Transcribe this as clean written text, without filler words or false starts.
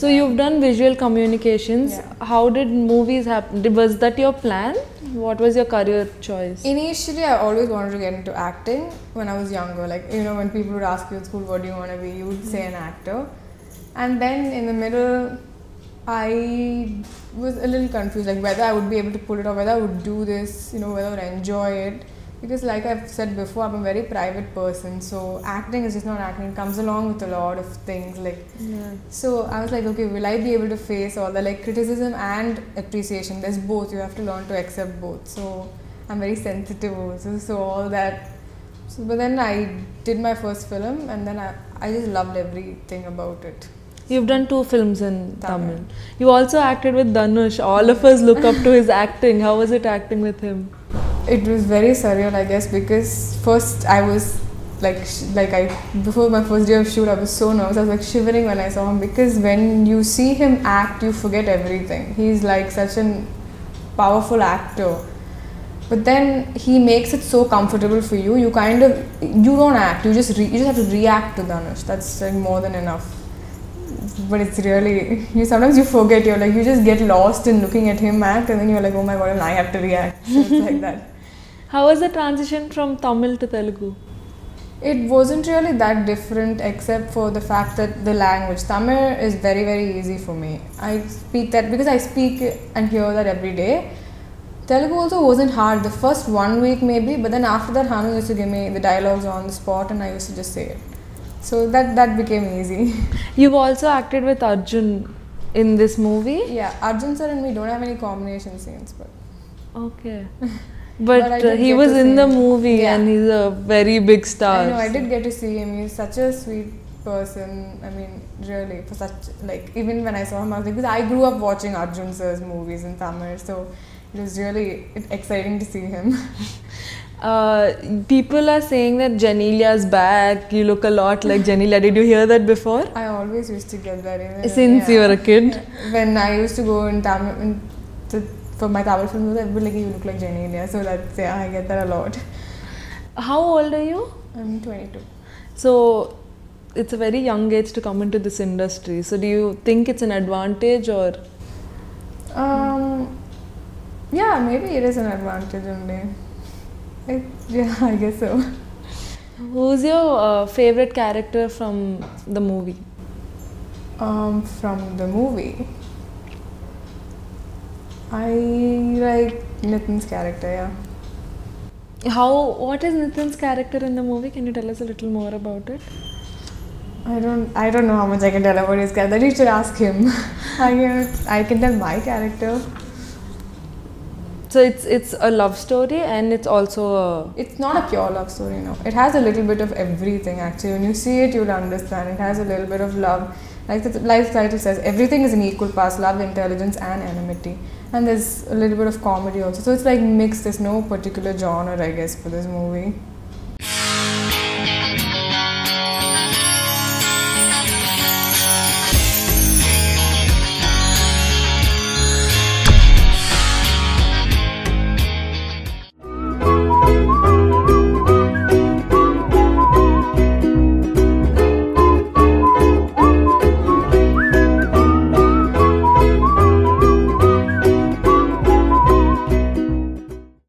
So you've done visual communications. Yeah. How did movies happen? Was that your plan? What was your career choice? Initially, I always wanted to get into acting when I was younger. Like, you know, when people would ask you at school, what do you want to be? You would say an actor. And then in the middle, I was a little confused, like whether I would be able to pull it off, whether I would do this, you know, whether I would enjoy it. Because like I've said before, I'm a very private person, so acting is just not acting. It comes along with a lot of things. Like, so I was like, okay, will I be able to face all the like criticism and appreciation? There's both. You have to learn to accept both. So I'm very sensitive also. So all that. So, but then I did my first film, and then I just loved everything about it. You've done 2 films in Tamil. You also acted with Dhanush. All of us look up to his acting. How was it acting with him? It was very surreal, I guess, because first I was before my first day of shoot, I was so nervous. I was like shivering when I saw him, because when you see him act, you forget everything. He's like such a powerful actor. But then he makes it so comfortable for you. You don't act. You just have to react to Dhanush. That's like more than enough. But it's really, sometimes you forget. You just get lost in looking at him act, and then you're like, oh my god, and I have to react. So it's like that. How was the transition from Tamil to Telugu? It wasn't really that different, except for the fact that the language. Tamil is very, very easy for me. I speak that because I speak and hear that every day. Telugu also wasn't hard. The first 1 week maybe, but then after that, Hanu used to give me the dialogues on the spot, and I used to just say it. So that became easy. You've also acted with Arjun in this movie? Yeah, Arjun sir and me don't have any combination scenes, but... Okay. But he was in the movie, and he's a very big star. I know, I did get to see him. He's such a sweet person. I mean, really, for such, like, even when I saw him, I was like, because I grew up watching Arjun sir's movies in Tamil, so it was really exciting to see him. People are saying that Janelia's back. You look a lot like Janelia. Did you hear that before? I always used to get that. Even since you were a kid? When I used to go in Tamil, for my Tamil films, I would like, you look like Janelia. So that's, I get that a lot. How old are you? I'm 22. So it's a very young age to come into this industry. So do you think it's an advantage, or? Yeah, maybe it is an advantage only. Yeah, I guess so. Who's your favorite character from the movie? From the movie, I like Nithiin's character, yeah. What is Nithiin's character in the movie? Can you tell us a little more about it? I don't know how much I can tell about his character. You should ask him. I can tell my character. So it's a love story, and it's also a... It's not a pure love story, no. It has a little bit of everything, actually. When you see it, you'll understand. It has a little bit of love. Like the title says, everything is in equal parts, love, intelligence and anonymity. And there's a little bit of comedy also. So it's like mixed. There's no particular genre, I guess, for this movie.